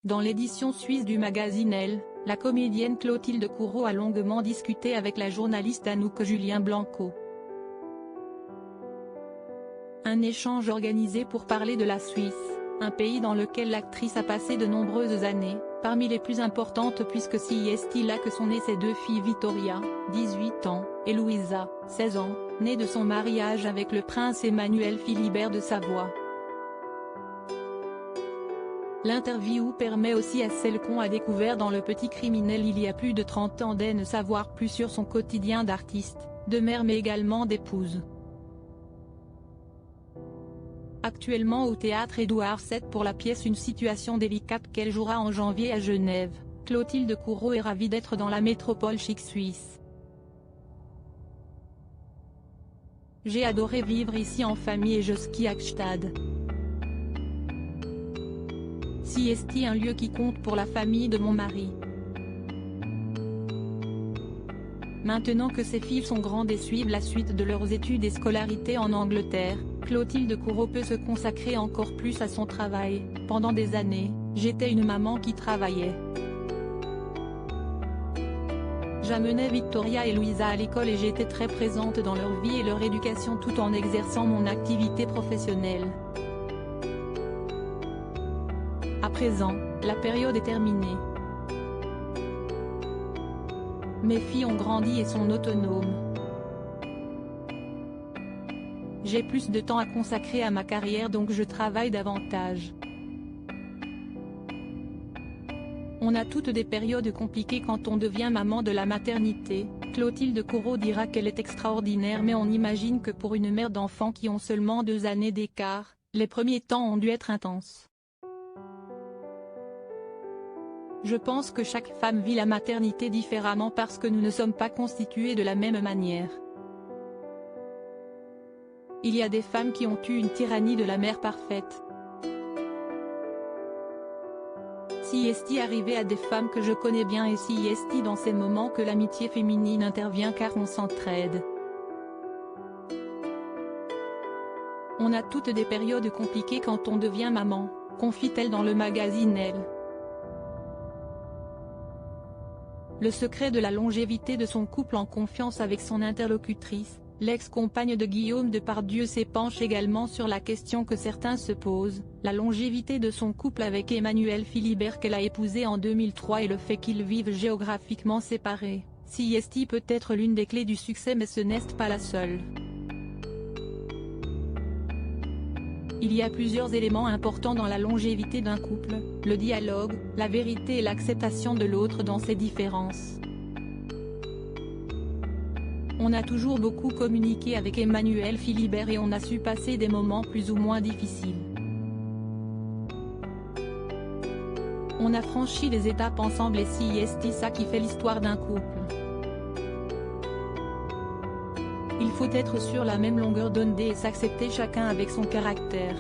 Dans l'édition suisse du magazine Elle, la comédienne Clotilde Courreau a longuement discuté avec la journaliste Anouk Julien Blanco. Un échange organisé pour parler de la Suisse, un pays dans lequel l'actrice a passé de nombreuses années, parmi les plus importantes puisque si est là que sont nées ses deux filles Vittoria, 18 ans, et Louisa, 16 ans, née de son mariage avec le prince Emmanuel Philibert de Savoie. L'interview permet aussi à celle qu'on a découvert dans Le Petit Criminel il y a plus de 30 ans d'en savoir plus sur son quotidien d'artiste, de mère mais également d'épouse. Actuellement au théâtre Édouard VII pour la pièce Une situation délicate qu'elle jouera en janvier à Genève, Clotilde Courreau est ravie d'être dans la métropole chic suisse. J'ai adoré vivre ici en famille et je skie à Gstaad. Si est un lieu qui compte pour la famille de mon mari. Maintenant que ses filles sont grandes et suivent la suite de leurs études et scolarité en Angleterre, Clotilde Courreau peut se consacrer encore plus à son travail. Pendant des années, j'étais une maman qui travaillait. J'amenais Victoria et Louisa à l'école et j'étais très présente dans leur vie et leur éducation tout en exerçant mon activité professionnelle. À présent, la période est terminée. Mes filles ont grandi et sont autonomes. J'ai plus de temps à consacrer à ma carrière donc je travaille davantage. On a toutes des périodes compliquées quand on devient maman de la maternité. Clotilde Courreau dira qu'elle est extraordinaire mais on imagine que pour une mère d'enfants qui ont seulement 2 années d'écart, les premiers temps ont dû être intenses. Je pense que chaque femme vit la maternité différemment parce que nous ne sommes pas constituées de la même manière. Il y a des femmes qui ont eu une tyrannie de la mère parfaite. Si est arrivé à des femmes que je connais bien et si est dans ces moments que l'amitié féminine intervient car on s'entraide. On a toutes des périodes compliquées quand on devient maman, confie-t-elle dans le magazine Elle. Le secret de la longévité de son couple en confiance avec son interlocutrice, l'ex-compagne de Guillaume Depardieu s'épanche également sur la question que certains se posent, la longévité de son couple avec Emmanuel Philibert qu'elle a épousé en 2003 et le fait qu'ils vivent géographiquement séparés. Si est peut être l'une des clés du succès mais ce n'est pas la seule. Il y a plusieurs éléments importants dans la longévité d'un couple, le dialogue, la vérité et l'acceptation de l'autre dans ses différences. On a toujours beaucoup communiqué avec Emmanuel Philibert et on a su passer des moments plus ou moins difficiles. On a franchi les étapes ensemble et si est ça qui fait l'histoire d'un couple. Il faut être sur la même longueur d'onde et s'accepter chacun avec son caractère.